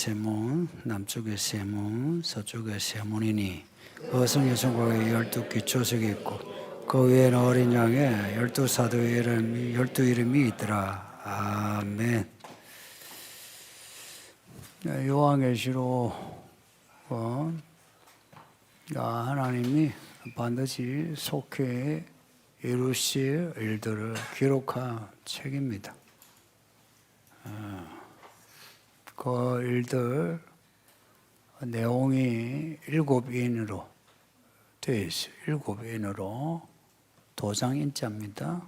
세문, 남쪽에 세문, 서쪽에 세문이니 어성의 성곽에 12 기초석이 있고 그 위에는 어린 양에 12사도의 이름이 있더라. 아멘. 요한계시록 하나님이 반드시 속히 이루실 일들을 기록한 책입니다. 그 일들 내용이 7인으로 되어 있어요. 7인으로 도장인자입니다.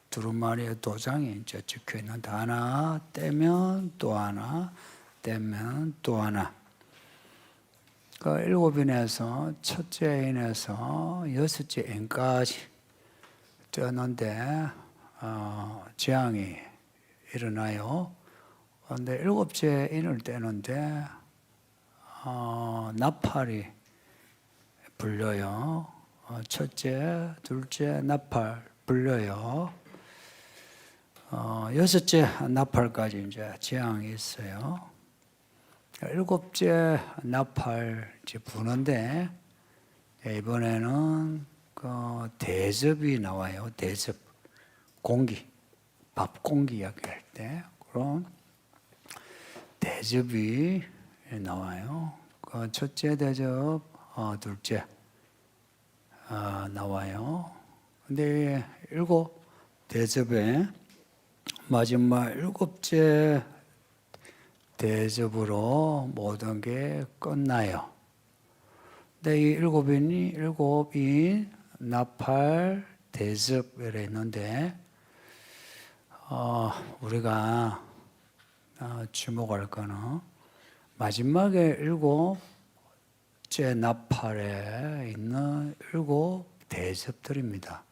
두루마리에 도장이 이제 적혀 있는데 하나 떼면 또 하나 떼면 또 하나. 그 7인에서 첫째 인에서 6째 인까지 떼었는데 재앙이 일어나요. 그런데 7째 인을 떼는데 나팔이 불려요. 첫째, 둘째 나팔 불려요. 6째 나팔까지 이제 재앙이 있어요. 7째 나팔 이제 부는데 이번에는 그 대접이 나와요. 대접 공기, 밥 공기 이야기할 때 그런 대접이 나와요. 그 첫째 대접, 둘째 나와요. 근데 7 대접의 마지막 7째 대접으로 모든 게 끝나요. 근데 이 7인 나팔 대접을 했는데 우리가 주목할 거는 마지막에 7째 나팔에 있는 7 대접들입니다.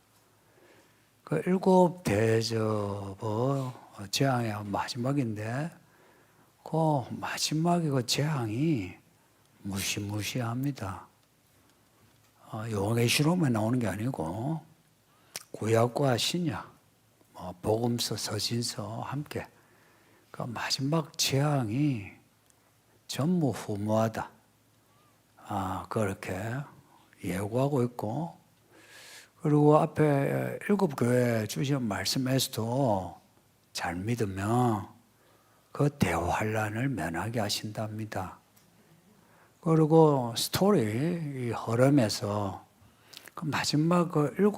그 7 대접은 재앙의 마지막인데 그 마지막에 그 재앙이 무시무시합니다. 요한계시록만 나오는 게 아니고 구약과 신약, 복음서, 서신서 함께 그 마지막 재앙이 전무후무하다. 그렇게 예고하고 있고, 그리고 앞에 7 교회 주신 말씀에서도 잘 믿으면 그 대환란을 면하게 하신답니다. 그리고 스토리, 이 흐름에서 그 마지막 그 7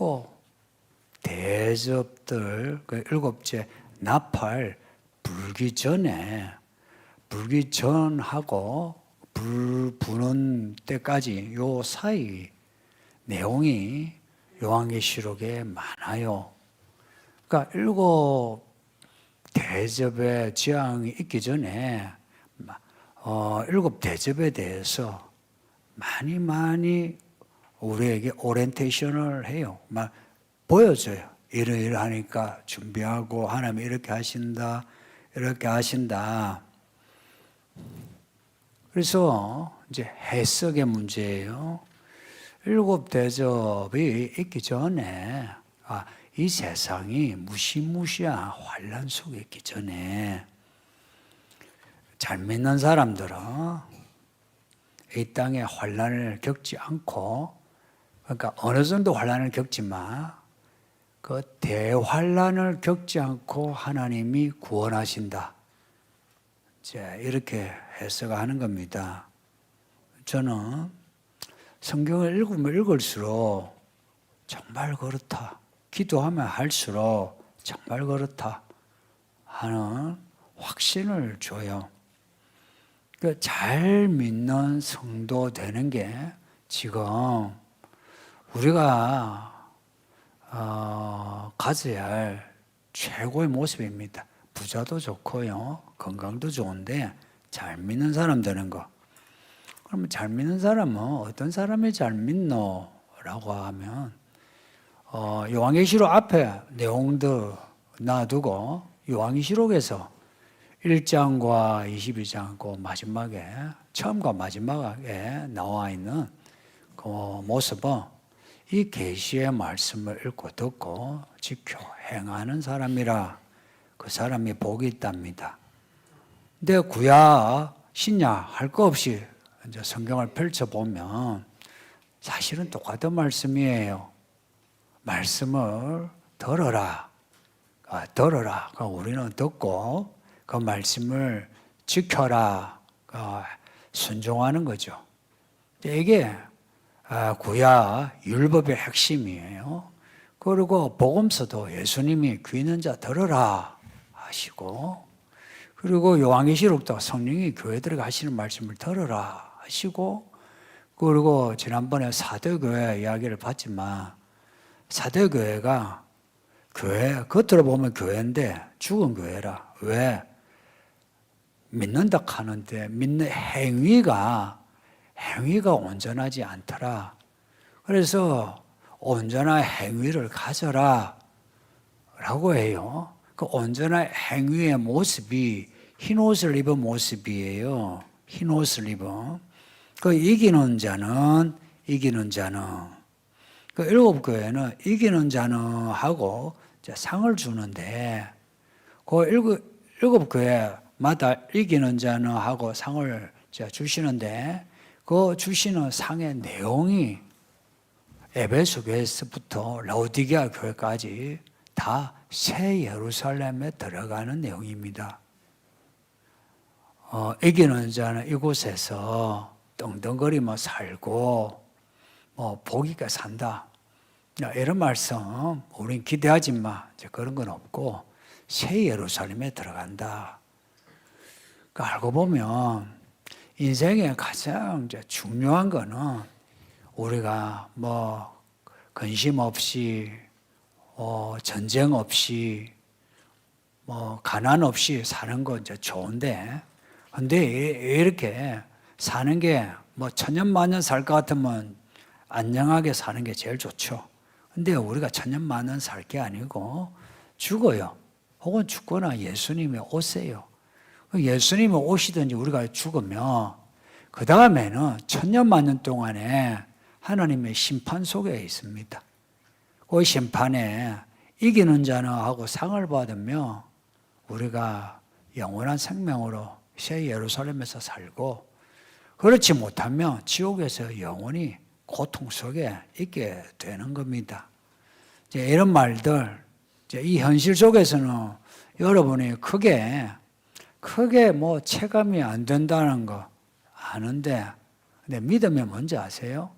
대접들, 그 7째 나팔 불기 전하고 불 부는 때까지 요 사이 내용이 요한계시록에 많아요. 그러니까 7 대접의 재앙이 있기 전에 7 대접에 대해서 많이 우리에게 오리엔테이션을 해요. 막 보여줘요. 이러이러하니까 준비하고 하나님이 이렇게 하신다. 이렇게 하신다. 그래서 이제 해석의 문제예요. 7 대접이 있기 전에 이 세상이 무시무시한 환란 속에 있기 전에 잘 믿는 사람들은 이 땅에 환란을 겪지 않고, 그러니까 어느 정도 환란을 겪지만 그 대환란을 겪지 않고 하나님이 구원하신다. 이제 이렇게 해석하는 겁니다. 저는 성경을 읽으면 읽을수록 정말 그렇다. 기도하면 할수록 정말 그렇다 하는 확신을 줘요. 잘 믿는 성도 되는 게 지금 우리가 가져야 할 최고의 모습입니다. 부자도 좋고요, 건강도 좋은데 잘 믿는 사람 되는 거. 그러면 잘 믿는 사람은 어떤 사람이 잘 믿노? 라고 하면 요한계시록 앞에 내용들 놔두고 요한계시록에서 1장과 22장 그 마지막에 처음과 마지막에 나와 있는 그 모습은 이 계시의 말씀을 읽고 듣고 지켜 행하는 사람이라 그 사람이 복이 있답니다. 근데 구약 신냐 할 거 없이 이제 성경을 펼쳐보면 사실은 똑같은 말씀이에요. 말씀을 들어라. 들어라. 우리는 듣고 그 말씀을 지켜라. 순종하는 거죠. 이게 구약 율법의 핵심이에요. 그리고 복음서도 예수님이 귀 있는 자 들어라 하시고, 그리고 요한계시록도 성령이 교회들에게 하시는 말씀을 들어라 하시고, 그리고 지난번에 사도교회 이야기를 봤지만 사도교회가 교회 겉으로 보면 교회인데 죽은 교회라. 왜? 믿는다 하는데 믿는 행위가 온전하지 않더라. 그래서 온전한 행위를 가져라 라고 해요. 그 온전한 행위의 모습이 흰옷을 입은 모습이에요. 흰옷을 입은. 그 이기는 자는 그 일곱 교회는 이기는 자는 하고 상을 주는데, 그 일곱 교회마다 이기는 자는 하고 상을 주시는데, 그 주시는 상의 내용이 에베소 교회에서부터 라오디게아 교회까지 다 새 예루살렘에 들어가는 내용입니다. 이기는 자는 이곳에서 떵떵거리며 살고 복이가 산다. 이런 말씀 우린 기대하지 마. 그런 건 없고 새 예루살렘에 들어간다. 그러니까 알고 보면 인생의 가장 중요한 거는 우리가 근심 없이 전쟁 없이 가난 없이 사는 건 좋은데, 근데 이렇게 사는 게 천년만년 살 것 같으면 안녕하게 사는 게 제일 좋죠. 근데 우리가 천년만년 살 게 아니고 죽어요. 혹은 죽거나 예수님이 오세요. 예수님이 오시든지 우리가 죽으면 그 다음에는 천년만년 동안에 하나님의 심판 속에 있습니다. 그 심판에 이기는 자는 하고 상을 받으며 우리가 영원한 생명으로 새 예루살렘에서 살고, 그렇지 못하면 지옥에서 영원히 고통 속에 있게 되는 겁니다. 이런 말들, 이 현실 속에서는 여러분이 크게 체감이 안 된다는 거 아는데, 근데 믿음이 뭔지 아세요?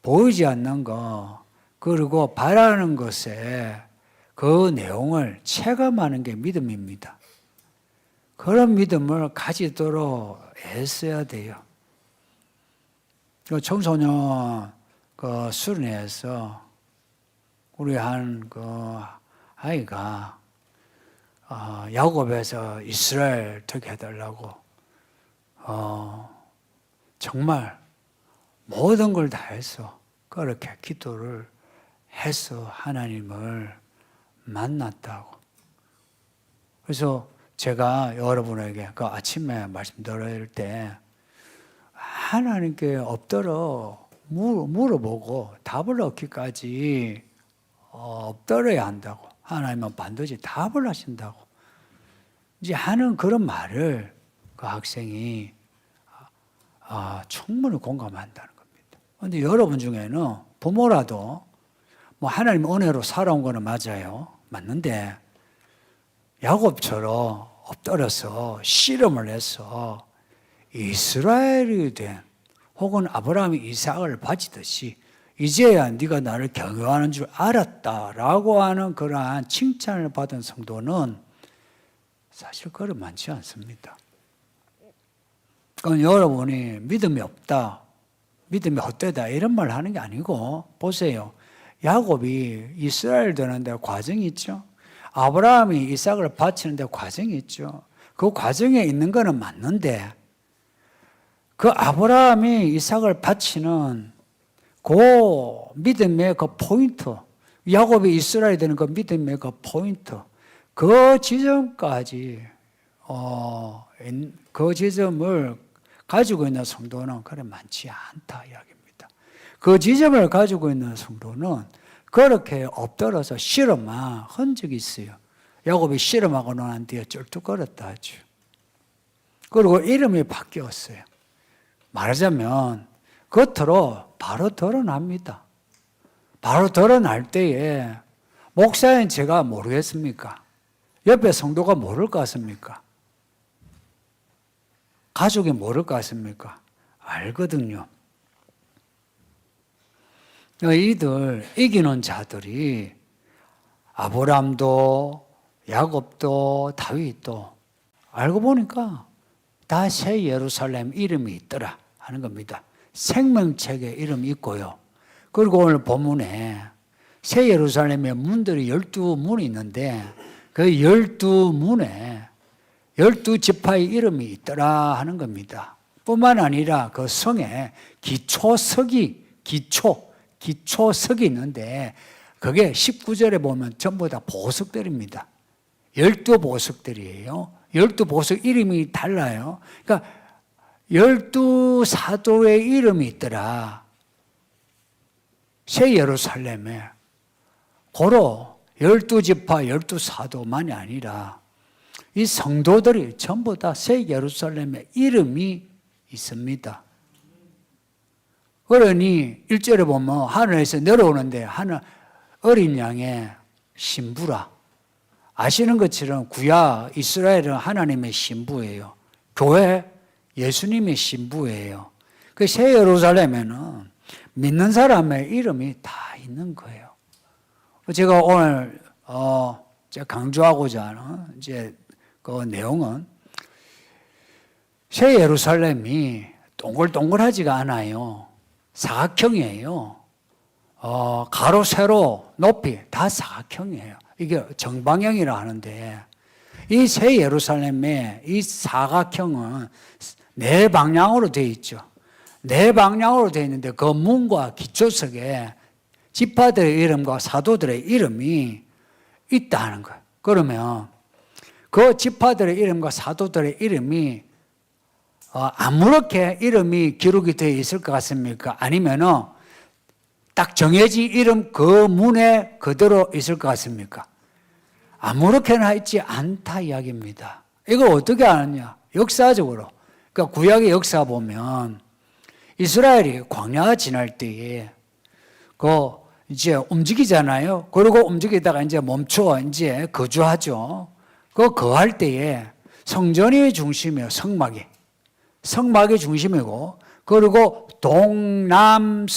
보이지 않는 거, 그리고 바라는 것에 그 내용을 체감하는 게 믿음입니다. 그런 믿음을 가지도록 애써야 돼요. 그 청소년 수련회에서 우리 한 아이가 야곱에서 이스라엘 되게 해달라고 정말 모든 걸 다 했어. 그렇게 기도를 해서 하나님을 만났다고. 그래서 제가 여러분에게 아침에 말씀 드릴 때 하나님께 엎드려 물어보고 답을 얻기까지 엎드려야 한다고. 하나님은 반드시 답을 하신다고. 이제 하는 그런 말을 그 학생이 충분히 공감한다는 겁니다. 그런데 여러분 중에는 부모라도 하나님 은혜로 살아온 거는 맞아요. 맞는데 야곱처럼 엎드려서 씨름을 해서 이스라엘이 된, 혹은 아브라함이 이삭을 바치듯이 이제야 네가 나를 경외하는 줄 알았다라고 하는 그러한 칭찬을 받은 성도는 사실 그리 많지 않습니다. 그건 여러분이 믿음이 없다, 믿음이 헛되다 이런 말 하는 게 아니고, 보세요. 야곱이 이스라엘 되는데 과정이 있죠. 아브라함이 이삭을 바치는데 과정이 있죠. 그 과정에 있는 거는 맞는데, 그 아브라함이 이삭을 바치는 그 믿음의 그 포인트, 야곱이 이스라엘 되는 그 믿음의 그 포인트, 그 지점까지 그 지점을 가지고 있는 성도는 그래 많지 않다 이야기입니다. 그 지점을 가지고 있는 성도는 그렇게 엎드려서 씨름한 흔적이 있어요. 야곱이 씨름하고 난 뒤에 쩔뚝거렸다 하죠. 그리고 이름이 바뀌었어요. 말하자면 겉으로 바로 드러납니다. 바로 드러날 때에 목사인 제가 모르겠습니까? 옆에 성도가 모를 것 같습니까? 가족이 모를 것 같습니까? 알거든요. 이들 이기는 자들이 아브람도 야곱도 다윗도 알고 보니까 다 새 예루살렘 이름이 있더라 하는 겁니다. 생명책에 이름이 있고요. 그리고 오늘 본문에 새 예루살렘의 문들이 12문이 있는데 그 12문에 12지파의 이름이 있더라 하는 겁니다. 뿐만 아니라 그 성에 기초석이 있는데 그게 19절에 보면 전부 다 보석들입니다. 12보석들이에요. 12보석 이름이 달라요. 그러니까 12사도의 이름이 있더라. 새 예루살렘에. 고로 12지파, 12사도만이 아니라 이 성도들이 전부 다 새 예루살렘에 이름이 있습니다. 그러니 1절에 보면 하늘에서 내려오는데 하늘 어린 양의 신부라. 아시는 것처럼 구약 이스라엘은 하나님의 신부예요. 교회 예수님의 신부예요. 그 새 예루살렘에는 믿는 사람의 이름이 다 있는 거예요. 제가 오늘 제가 강조하고자 하는 이제 그 내용은 새 예루살렘이 동글동글하지가 않아요. 사각형이에요. 가로, 세로, 높이 다 사각형이에요. 이게 정방형이라 하는데 이 새 예루살렘의 이 사각형은 네 방향으로 되어 있죠. 네 방향으로 되어 있는데 그 문과 기초석에 지파들의 이름과 사도들의 이름이 있다는 거예요. 그러면 그 지파들의 이름과 사도들의 이름이 아무렇게 이름이 기록이 되어 있을 것 같습니까? 아니면은 딱 정해진 이름 그 문에 그대로 있을 것 같습니까? 아무렇게나 있지 않다 이야기입니다. 이걸 어떻게 아느냐? 역사적으로. 그러니까 구약의 역사 보면 이스라엘이 광야 지날 때에 이제 움직이잖아요. 그리고 움직이다가 이제 멈춰 이제 거주하죠. 거할 때에 성전이 중심이에요. 성막이 중심이고, 그리고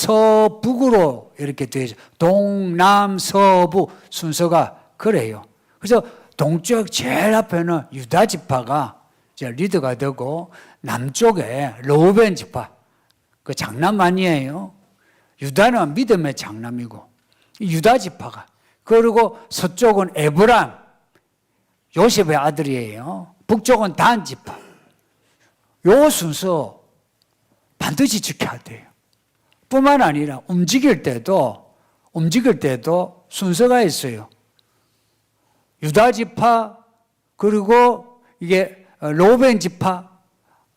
동남서북으로 이렇게 되어 있죠. 동남서북 순서가 그래요. 그래서 동쪽 제일 앞에는 유다 지파가 이제 리더가 되고, 남쪽에 르우벤 지파, 그 장남 아니에요. 유다는 믿음의 장남이고, 유다 지파가. 그리고 서쪽은 에브람, 요셉의 아들이에요. 북쪽은 단 지파. 요 순서 반드시 지켜야 돼요. 뿐만 아니라 움직일 때도 순서가 있어요. 유다 지파, 그리고 이게 르우벤 지파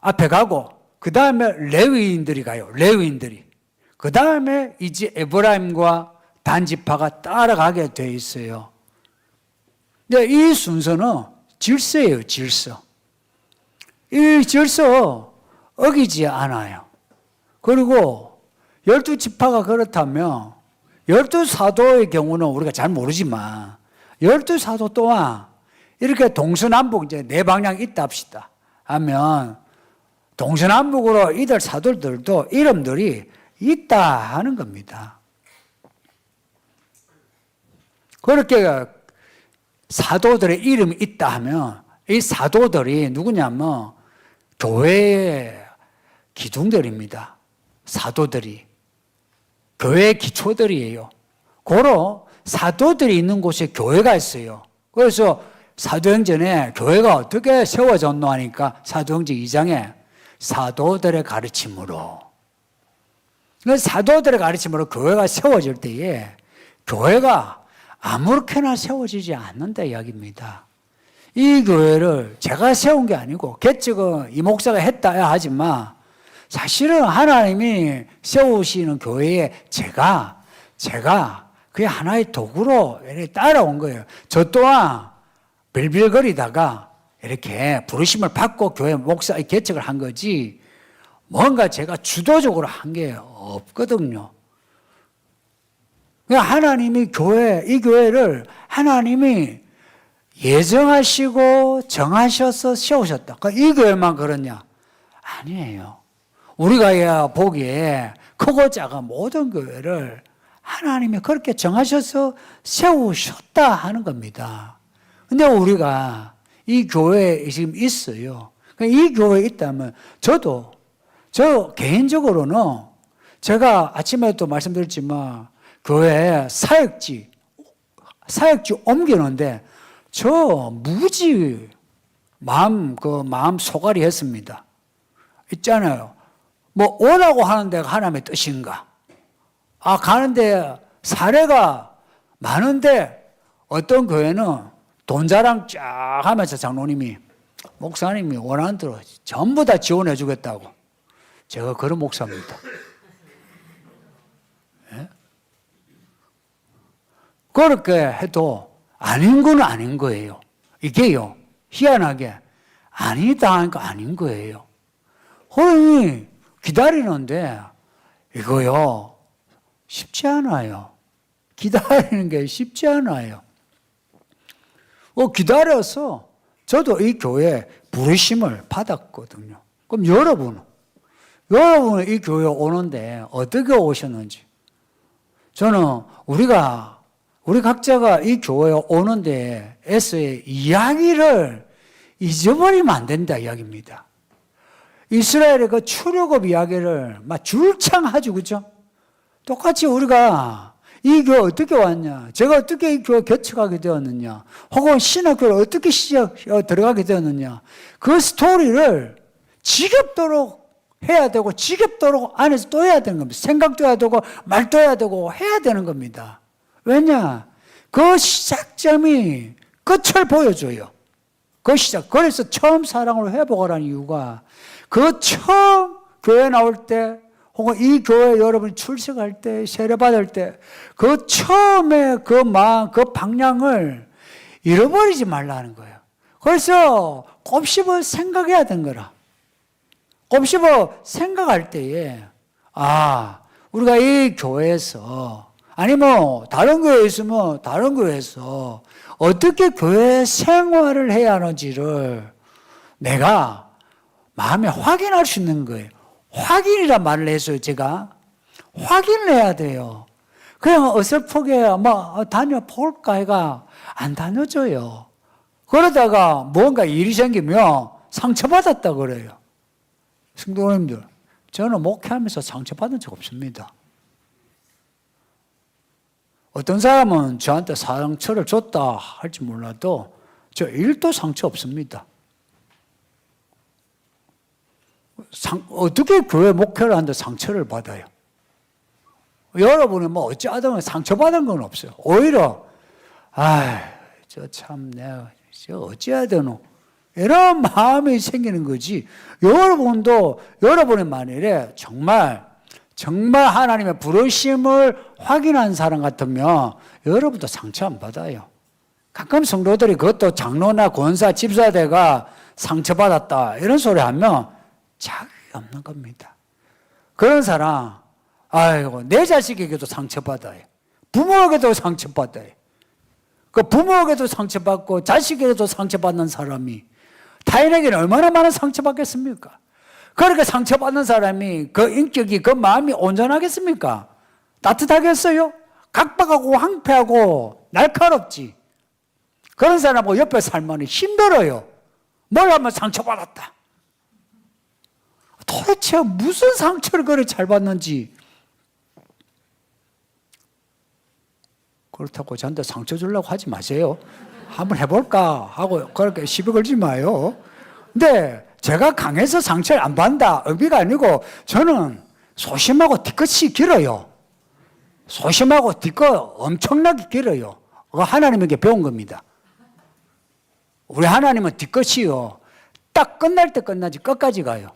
앞에 가고, 그 다음에 레위인들이 가요. 레위인들이. 그 다음에 이제 에브라임과 단 지파가 따라가게 돼 있어요. 근데 이 순서는 질서예요, 질서. 이 질서 어기지 않아요. 그리고 12지파가 그렇다면 12사도의 경우는 우리가 잘 모르지만 12사도 또한 이렇게 동서남북 이제 네 방향 있다 합시다. 하면 동서남북으로 이들 사도들도 이름들이 있다 하는 겁니다. 그렇게 사도들의 이름이 있다 하면 이 사도들이 누구냐면 교회의 기둥들입니다. 사도들이. 교회의 기초들이에요. 고로 사도들이 있는 곳에 교회가 있어요. 그래서 사도행전에 교회가 어떻게 세워졌노 하니까 사도행전 2장에 사도들의 가르침으로. 사도들의 가르침으로 교회가 세워질 때에 교회가 아무렇게나 세워지지 않는다 이야기입니다. 이 교회를 제가 세운 게 아니고 개척은 이 목사가 했다야 하지만 사실은 하나님이 세우시는 교회에 제가 그게 하나의 도구로 따라온 거예요. 저 또한 빌빌거리다가 이렇게 부르심을 받고 교회 목사 개척을 한 거지 뭔가 제가 주도적으로 한 게 없거든요. 하나님이 이 교회를 하나님이 예정하시고 정하셔서 세우셨다. 이 교회만 그러냐? 아니에요. 우리가 보기에 크고 작은 모든 교회를 하나님이 그렇게 정하셔서 세우셨다 하는 겁니다. 근데 우리가 이 교회에 지금 있어요. 이 교회에 있다면 저 개인적으로는 제가 아침에도 말씀드렸지만 교회 사역지 옮기는데 저 무지 마음 소갈이 했습니다. 있잖아요. 뭐 오라고 하는 데가 하나님의 뜻인가? 가는데 사례가 많은데 어떤 교회는 돈 자랑 쫙 하면서 장로님이 목사님이 원하는 대로 전부 다 지원해 주겠다고. 제가 그런 목사입니다. 예? 그렇게 해도 아닌 건 아닌 거예요. 이게요, 희한하게 아니다 하니까 아닌 거예요. 그러니 기다리는데 이거요 쉽지 않아요. 기다리는 게 쉽지 않아요. 기다려서 저도 이 교회에 부르심을 받았거든요. 그럼 여러분은 이 교회에 오는데 어떻게 오셨는지. 저는 우리 각자가 이 교회에 오는데에서의 이야기를 잊어버리면 안 된다 이야기입니다. 이스라엘의 그 출애굽 이야기를 막 줄창하죠, 그죠? 똑같이 우리가 이 교회 어떻게 왔냐? 제가 어떻게 이 교회 개척하게 되었느냐? 혹은 신학교를 어떻게 들어가게 되었느냐? 그 스토리를 지겹도록 해야 되고 지겹도록 안에서 또 해야 되는 겁니다. 생각도 해야 되고 말도 해야 되고 해야 되는 겁니다. 왜냐? 그 시작점이 끝을 보여줘요. 그 시작. 그래서 처음 사랑을 회복하라는 이유가 그 처음 교회 나올 때 혹은 이 교회 여러분이 출석할 때, 세례받을 때, 그 처음에 그 마음, 그 방향을 잃어버리지 말라는 거예요. 그래서 곱씹어 생각해야 되는 거라. 곱씹어 생각할 때에, 우리가 이 교회에서, 아니면 다른 교회에 있으면 다른 교회에서 어떻게 교회 생활을 해야 하는지를 내가 마음에 확인할 수 있는 거예요. 확인이란 말을 했어요, 제가. 확인을 해야 돼요. 그냥 어설프게 다녀볼까 해가 안 다녀줘요. 그러다가 뭔가 일이 생기면 상처받았다 그래요. 성도님들, 저는 목회하면서 상처받은 적 없습니다. 어떤 사람은 저한테 상처를 줬다 할지 몰라도 저 1도 상처 없습니다. 어떻게 교회 목회를 하는데 상처를 받아요? 여러분이 어찌하든 상처받은 건 없어요. 오히려 내가 어찌해야 되노? 이런 마음이 생기는 거지. 여러분도 여러분의 만일에 정말 하나님의 부르심을 확인한 사람 같으면 여러분도 상처 안 받아요. 가끔 성도들이 그것도 장로나 권사, 집사대가 상처받았다 이런 소리 하면 자격이 없는 겁니다. 그런 사람, 내 자식에게도 상처받아요. 부모에게도 상처받아요. 그 부모에게도 상처받고 자식에게도 상처받는 사람이 타인에게는 얼마나 많은 상처받겠습니까? 그렇게 상처받는 사람이 그 인격이, 그 마음이 온전하겠습니까? 따뜻하겠어요? 각박하고 황폐하고 날카롭지. 그런 사람하고 옆에 살면 힘들어요. 뭘 하면 상처받았다. 도대체 무슨 상처를 그렇게 잘 받는지. 그렇다고 저한테 상처 주려고 하지 마세요. 한번 해볼까 하고 그렇게 시비 걸지 마요. 근데 제가 강해서 상처를 안 받는다 의미가 아니고 저는 소심하고 뒤끝이 길어요. 소심하고 뒤끝 엄청나게 길어요. 그거 하나님에게 배운 겁니다. 우리 하나님은 뒤끝이요. 딱 끝날 때 끝나지 끝까지 가요.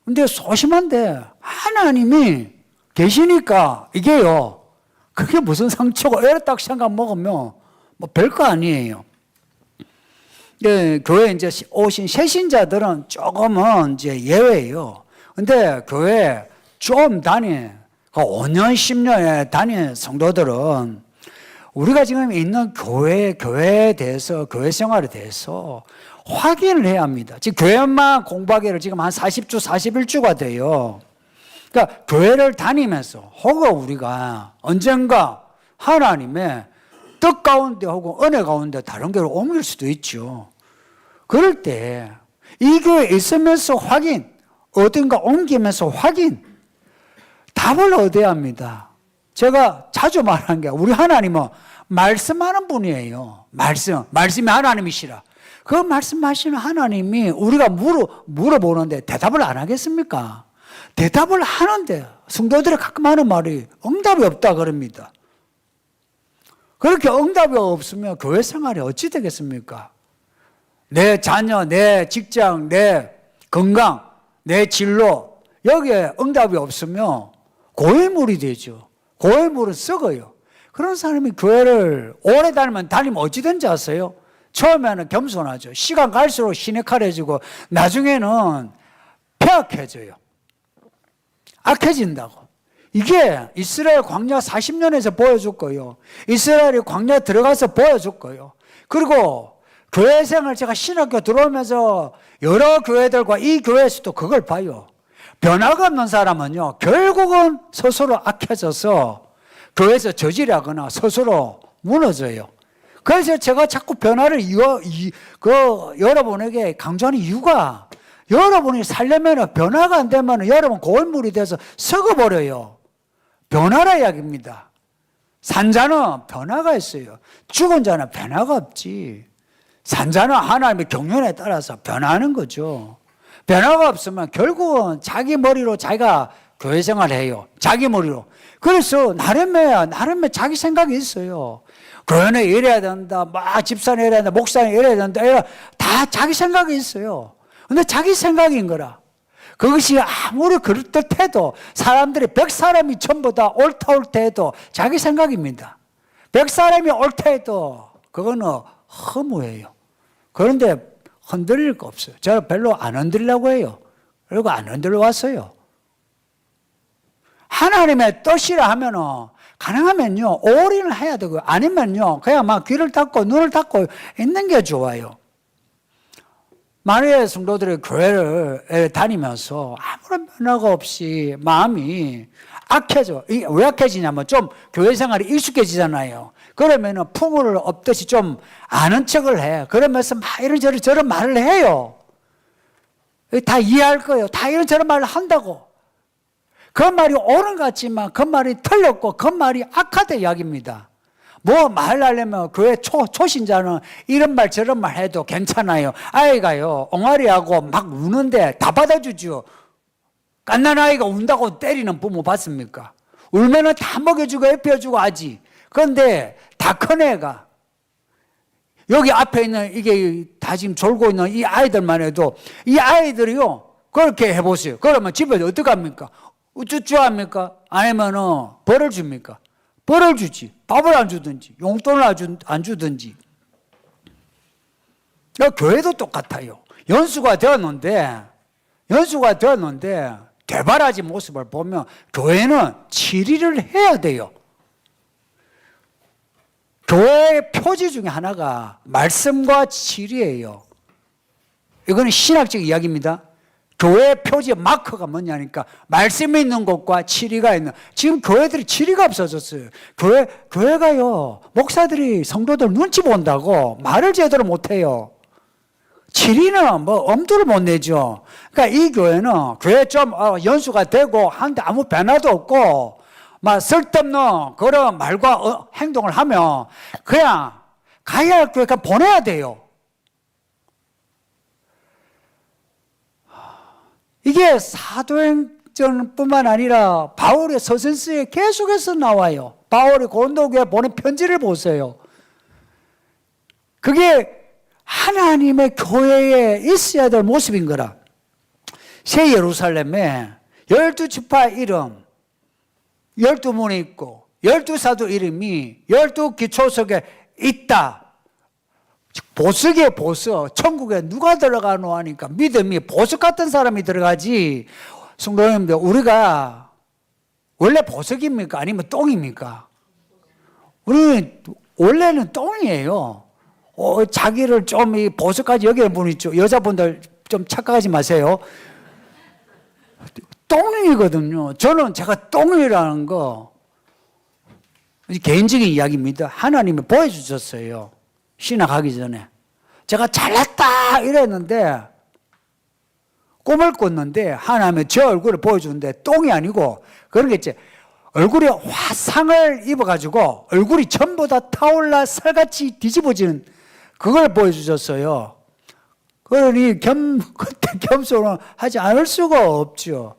근데 소심한데 하나님이 계시니까 이게요. 그게 무슨 상처고 이래 딱 생각 먹으면 별거 아니에요. 교회 이제 오신 새신자들은 조금은 이제 예외예요. 근데 교회 좀 다닌, 5년, 10년에 다닌 성도들은 우리가 지금 있는 교회에 대해서, 교회 생활에 대해서 확인을 해야 합니다. 지금 교회만 공부하기를 지금 한 40주, 41주가 돼요. 그러니까 교회를 다니면서 혹은 우리가 언젠가 하나님의 뜻 가운데 혹은 은혜 가운데 다른 교회로 옮길 수도 있죠. 그럴 때 이 교회에 있으면서 확인, 어딘가 옮기면서 확인, 답을 얻어야 합니다. 제가 자주 말하는 게 우리 하나님은 말씀하는 분이에요. 말씀이 하나님이시라. 그 말씀하시는 하나님이 우리가 물어보는데 대답을 안 하겠습니까? 대답을 하는데 성도들이 가끔 하는 말이 응답이 없다 그럽니다. 그렇게 응답이 없으면 교회 생활이 어찌 되겠습니까? 내 자녀, 내 직장, 내 건강, 내 진로 여기에 응답이 없으면 고인물이 되죠. 고인물은 썩어요. 그런 사람이 교회를 오래 다니면 어찌된지 아세요? 처음에는 겸손하죠. 시간 갈수록 시내칼해지고 나중에는 폐악해져요. 악해진다고. 이게 이스라엘 광야 40년에서 보여줄 거예요. 이스라엘이 광야 들어가서 보여줄 거예요. 그리고 교회 생활 제가 신학교 들어오면서 여러 교회들과 이 교회에서도 그걸 봐요. 변화가 없는 사람은요, 결국은 스스로 악해져서 교회에서 저질하거나 스스로 무너져요. 그래서 제가 자꾸 변화를 여러분에게 강조하는 이유가 여러분이 살려면 변화가 안 되면 여러분 고인물이 돼서 썩어버려요. 변화라 이야기입니다. 산 자는 변화가 있어요. 죽은 자는 변화가 없지. 산 자는 하나님의 경륜에 따라서 변화하는 거죠. 변화가 없으면 결국은 자기 머리로 자기가 교회 생활을 해요. 자기 머리로. 그래서 나름의 자기 생각이 있어요. 교회는 이래야 된다, 집사는 이래야 된다, 목사는 이래야 된다, 다 자기 생각이 있어요. 근데 자기 생각인 거라. 그것이 아무리 그럴듯해도 사람들이 100사람이 전부 다 옳다 해도 자기 생각입니다. 100사람이 옳다 해도 그거는 허무해요. 그런데 흔들릴 거 없어요. 제가 별로 안 흔들려고 해요. 그리고 안 흔들려 왔어요. 하나님의 뜻이라 하면은 가능하면요 올인을 해야 되고요. 아니면요 그냥 막 귀를 닫고 눈을 닫고 있는 게 좋아요. 만약에 성도들이 교회를 다니면서 아무런 변화가 없이 마음이 악해져. 왜 악해지냐면 좀 교회 생활이 익숙해지잖아요. 그러면은 풍을 없듯이 좀 아는 척을 해. 그러면서 막 이런저런 저런 말을 해요. 다 이해할 거예요. 다 이런저런 말을 한다고. 그 말이 옳은 것 같지만 그 말이 틀렸고 그 말이 악하다 이야기입니다. 뭐 말하려면 교회 초신자는 이런 말 저런 말 해도 괜찮아요. 아이가요 옹알이하고 막 우는데 다 받아주죠. 갓난 아이가 운다고 때리는 부모 봤습니까? 울면은 다 먹여주고 입혀주고 하지. 그런데 다 큰 애가 여기 앞에 있는 이게 다 지금 졸고 있는 이 아이들만 해도 이 아이들이요 그렇게 해보세요. 그러면 집에 어떡합니까? 우쭈쭈 합니까? 아니면은 벌을 줍니까? 벌을 주지. 밥을 안 주든지 용돈을 안 주든지. 교회도 똑같아요. 연수가 되었는데 되바라진 모습을 보면 교회는 치리를 해야 돼요. 교회의 표지 중에 하나가 말씀과 치리예요. 이거는 신학적 이야기입니다. 교회 표지 마커가 뭐냐니까 말씀이 있는 곳과 치리가 있는. 지금 교회들이 치리가 없어졌어요. 교회가요 목사들이 성도들 눈치 본다고 말을 제대로 못해요. 치리는 뭐 엄두를 못 내죠. 그러니까 이 교회는 교회 좀 연수가 되고 하는데 아무 변화도 없고 막 쓸데없는 그런 말과 행동을 하면 그냥 가야 할 교회가 보내야 돼요. 이게 사도행전뿐만 아니라 바울의 서신서에 계속해서 나와요. 바울이 고린도교회에 보낸 편지를 보세요. 그게 하나님의 교회에 있어야 될 모습인 거라. 새 예루살렘에 12지파 이름 12문이 있고 12사도 이름이 12기초석에 있다. 보석이에요, 보석. 천국에 누가 들어가노 하니까 믿음이 보석 같은 사람이 들어가지. 성도님들, 우리가 원래 보석입니까? 아니면 똥입니까? 우리는 원래는 똥이에요. 자기를 좀 이 보석까지 여기는 분 있죠. 여자분들 좀 착각하지 마세요. 똥이거든요. 저는 제가 똥이라는 거 개인적인 이야기입니다. 하나님이 보여주셨어요. 신학 가기 전에. 제가 잘났다 이랬는데 꿈을 꿨는데 하나님이 제 얼굴을 보여주는데 똥이 아니고 그런 게 있지. 얼굴에 화상을 입어가지고 얼굴이 전부 다 타올라 살같이 뒤집어지는 그걸 보여주셨어요. 그러니 그때 겸손을 하지 않을 수가 없죠.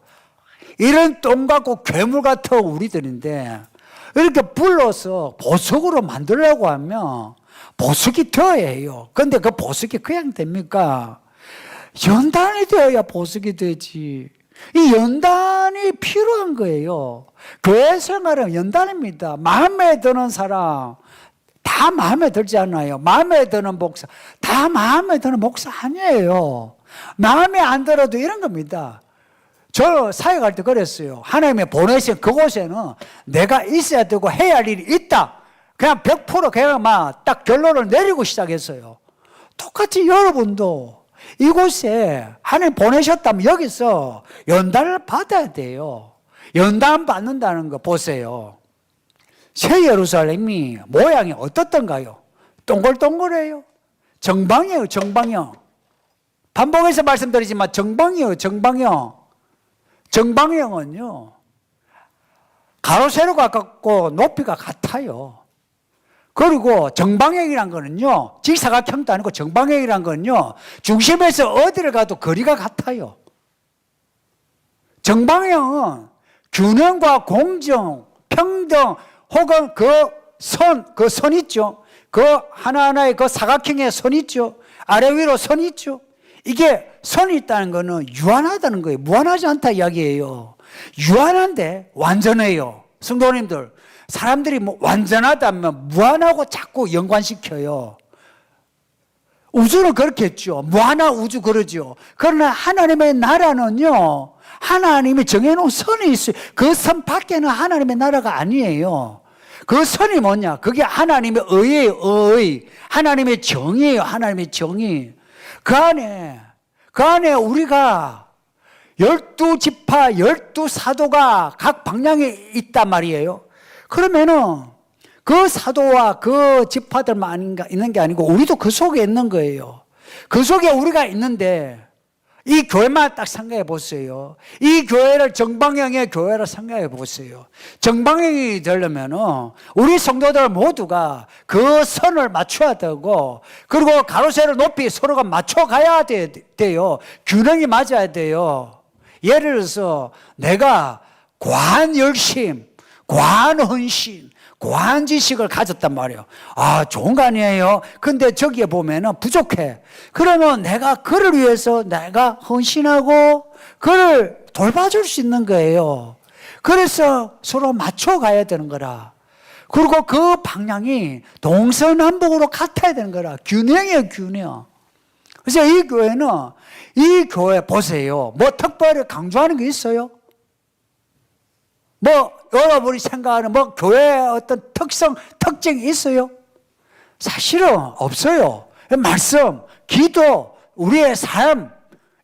이런 똥 같고 괴물 같은 우리들인데 이렇게 불러서 보석으로 만들려고 하면 보석이 되어야 해요. 그런데 그 보석이 그냥 됩니까? 연단이 되어야 보석이 되지. 이 연단이 필요한 거예요. 교회 생활은 연단입니다. 마음에 드는 사람 다 마음에 들지 않아요. 마음에 드는 목사 다 마음에 드는 목사 아니에요. 마음에 안 들어도 이런 겁니다. 저 사역할 때 그랬어요. 하나님이 보내신 그곳에는 내가 있어야 되고 해야 할 일이 있다. 그냥 100% 그냥 막 딱 결론을 내리고 시작했어요. 똑같이 여러분도 이곳에 하나님 보내셨다면 여기서 연단을 받아야 돼요. 연단 받는다는 거 보세요. 새 예루살렘이 모양이 어떻던가요? 동글동글해요. 정방이에요, 정방형. 반복해서 말씀드리지만 정방이에요, 정방형. 정방형은요, 가로 세로가 같고 높이가 같아요. 그리고 정방형이란 거는요, 직사각형도 아니고 정방형이란 거는요, 중심에서 어디를 가도 거리가 같아요. 정방형은 균형과 공정, 평등, 혹은 그 선 있죠. 그 하나하나의 그 사각형의 선 있죠. 아래 위로 선 있죠. 이게 선이 있다는 거는 유한하다는 거예요. 무한하지 않다 이야기예요. 유한한데 완전해요. 성도님들, 사람들이 뭐 완전하다면 무한하고 자꾸 연관시켜요. 우주는 그렇게 했죠. 무한한 우주 그러죠. 그러나 하나님의 나라는요, 하나님이 정해놓은 선이 있어요. 그 선 밖에는 하나님의 나라가 아니에요. 그 선이 뭐냐? 그게 하나님의 의예요, 의. 하나님의 정의예요, 하나님의 정의. 그 안에 우리가 12지파, 12사도가 각 방향에 있단 말이에요. 그러면은 그 사도와 그 지파들만 있는 게 아니고 우리도 그 속에 있는 거예요. 그 속에 우리가 있는데 이 교회만 딱 생각해 보세요. 이 교회를 정방향의 교회를 생각해 보세요. 정방향이 되려면은 우리 성도들 모두가 그 선을 맞춰야 되고, 그리고 가로세로 높이 서로가 맞춰가야 돼요. 균형이 맞아야 돼요. 예를 들어서 내가 과한 열심, 과한 헌신, 과한 지식을 가졌단 말이에요. 아, 좋은 거 아니에요? 근데 저기에 보면은 부족해. 그러면 내가 그를 위해서 내가 헌신하고 그를 돌봐줄 수 있는 거예요. 그래서 서로 맞춰가야 되는 거라. 그리고 그 방향이 동서남북으로 같아야 되는 거라. 균형이에요, 균형. 그래서 이 교회는, 이 교회 보세요. 뭐 특별히 강조하는 게 있어요? 뭐 여러분이 생각하는 뭐 교회의 어떤 특징이 있어요? 사실은 없어요. 말씀, 기도, 우리의 삶,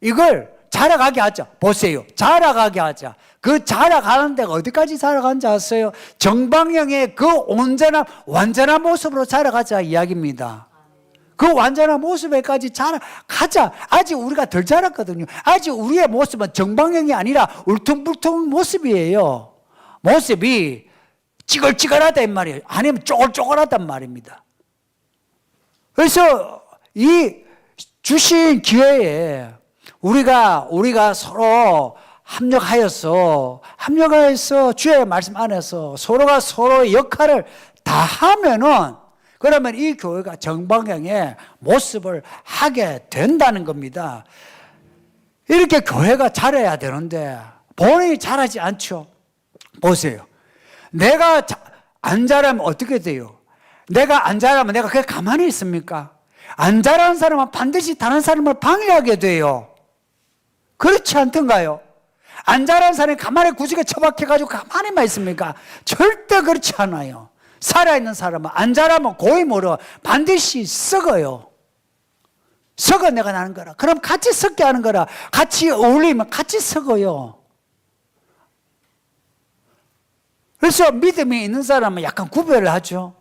이걸 자라가게 하자. 보세요. 자라가게 하자. 그 자라가는 데가 어디까지 자라가는지 아세요? 정방향의 그 온전한, 완전한 모습으로 자라가자 이야기입니다. 그 완전한 모습에까지 자라가자. 아직 우리가 덜 자랐거든요. 아직 우리의 모습은 정방향이 아니라 울퉁불퉁 모습이에요. 모습이 찌글찌글하다 이 말이에요. 아니면 쪼글쪼글하단 말입니다. 그래서 이 주신 기회에 우리가 서로 합력하여서 주의 말씀 안에서 서로가 서로의 역할을 다 하면은, 그러면 이 교회가 정방향의 모습을 하게 된다는 겁니다. 이렇게 교회가 자라야 되는데 본인이 자라지 않죠. 보세요. 내가 안 자라면 어떻게 돼요? 내가 안 자라면 내가 그냥 가만히 있습니까? 안 잘하는 사람은 반드시 다른 사람을 방해하게 돼요. 그렇지 않던가요? 안 잘하는 사람이 가만히 구석에 처박혀가지고 가만히만 있습니까? 절대 그렇지 않아요. 살아있는 사람은 안 잘하면 고임으로 반드시 썩어요. 썩어내가 나는 거라. 그럼 같이 썩게 하는 거라. 같이 어울리면 같이 썩어요. 그래서 믿음이 있는 사람은 약간 구별을 하죠.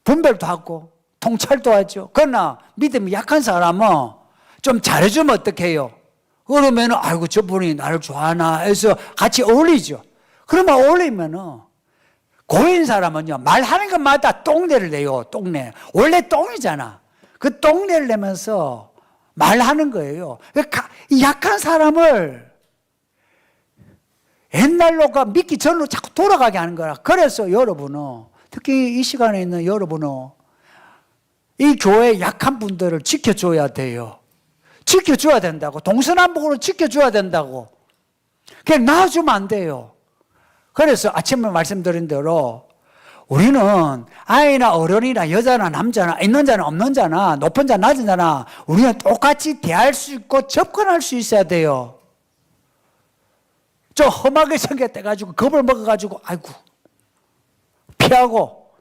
분별도 하고 통찰도 하죠. 그러나 믿음이 약한 사람은 좀 잘해주면 어떡해요? 그러면 아이고 저분이 나를 좋아하나 해서 같이 어울리죠. 그러면 어울리면은 고인 사람은요 말하는 것마다 똥내를 내요. 똥내. 원래 똥이잖아. 그 똥내를 내면서 말하는 거예요. 약한 사람을 옛날로가 믿기 전으로 자꾸 돌아가게 하는 거라. 그래서 여러분은 특히 이 시간에 있는 여러분은 이 교회 약한 분들을 지켜줘야 돼요. 지켜줘야 된다고. 동서남북으로 지켜줘야 된다고. 그냥 놔주면 안 돼요. 그래서 아침에 말씀드린 대로 우리는 아이나 어른이나 여자나 남자나 있는 자나 없는 자나 높은 자 낮은 자나 우리는 똑같이 대할 수 있고 접근할 수 있어야 돼요. 좀 험하게 생겼대가지고 겁을 먹어가지고 아이고 피하고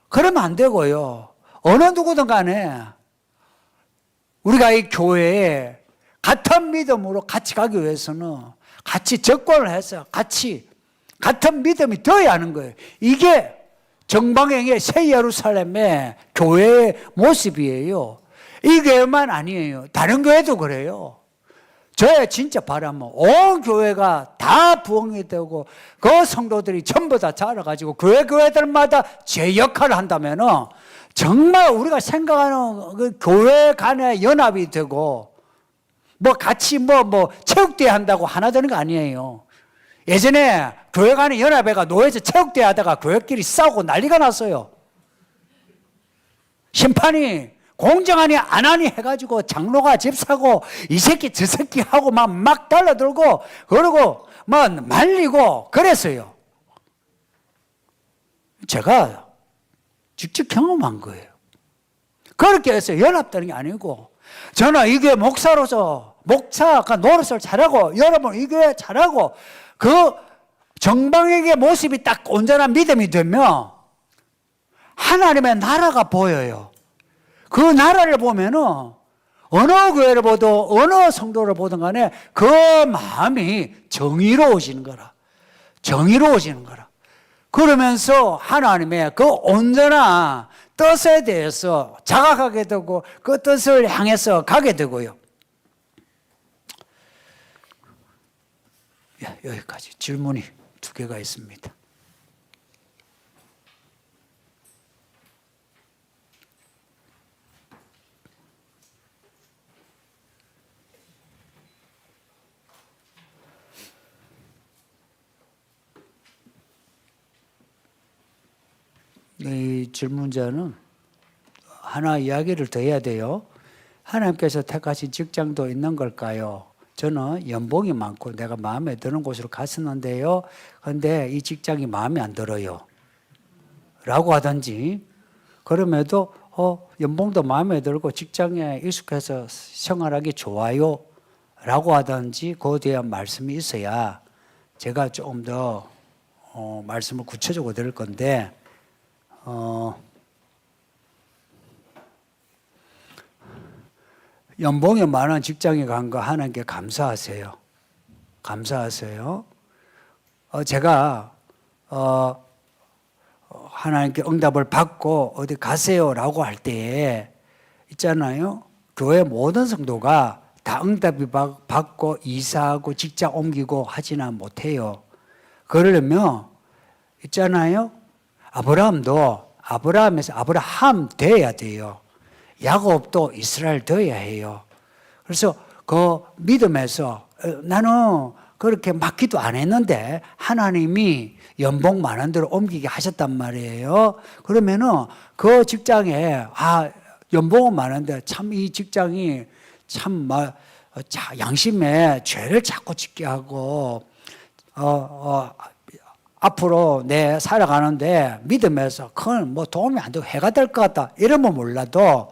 그러면 안 되고요. 어느 누구든 간에 우리가 이 교회에 같은 믿음으로 같이 가기 위해서는 같이 접근을 해서 같은 믿음이 되어야 하는 거예요. 이게 정방향의 새 예루살렘의 교회의 모습이에요. 이 교회만 아니에요. 다른 교회도 그래요. 저의 진짜 바람은 온 교회가 다 부흥이 되고 그 성도들이 전부 다 자라가지고 교회들마다 제 역할을 한다면은 정말 우리가 생각하는 그 교회 간의 연합이 되고 뭐 같이 체육대회 한다고 하나 되는 거 아니에요. 예전에 교회 간의 연합회가 노예에서 체육대회 하다가 교회끼리 싸우고 난리가 났어요. 심판이 공정하니 안 하니 해가지고 장로가 집사고 이 새끼 저 새끼 하고 막 달라들고 그러고 막 말리고 그랬어요. 제가 직접 경험한 거예요. 그렇게 해서 연합되는 게 아니고 저는 이 교회 목사로서 목사가 노릇을 잘하고 여러분 이 교회 잘하고 그 정방에게 모습이 딱 온전한 믿음이 되면 하나님의 나라가 보여요. 그 나라를 보면은 어느 교회를 보든 어느 성도를 보든 간에 그 마음이 정의로워지는 거라. 정의로워지는 거라. 그러면서 하나님의 그 온전한 뜻에 대해서 자각하게 되고 그 뜻을 향해서 가게 되고요. 여기까지 질문이 2개가 있습니다. 이 질문자는 하나 이야기를 더 해야 돼요. 하나님께서 택하신 직장도 있는 걸까요? 저는 연봉이 많고 내가 마음에 드는 곳으로 갔었는데요. 그런데 이 직장이 마음에 안 들어요. 라고 하든지 그럼에도 연봉도 마음에 들고 직장에 익숙해서 생활하기 좋아요. 라고 하든지 그에 대한 말씀이 있어야 제가 조금 더 말씀을 구체적으로 드릴 건데 연봉이 많은 직장에 간 거 하나님께 감사하세요. 감사하세요. 제가 하나님께 응답을 받고 어디 가세요라고 할 때에 있잖아요. 교회 모든 성도가 다 응답이 받고 이사하고 직장 옮기고 하지는 못해요. 그러려면 있잖아요. 아브라함도 아브라함에서 아브라함 돼야 돼요. 야곱도 이스라엘 되어야 해요. 그래서 그 믿음에서 나는 그렇게 맡기도 안 했는데 하나님이 연봉 많은 데로 옮기게 하셨단 말이에요. 그러면은 그 직장에 연봉은 많은데 참 이 직장이 참 양심에 죄를 자꾸 짓게 하고 앞으로 내 살아가는데 믿음에서 큰 뭐 도움이 안 되고 해가 될 것 같다 이러면 몰라도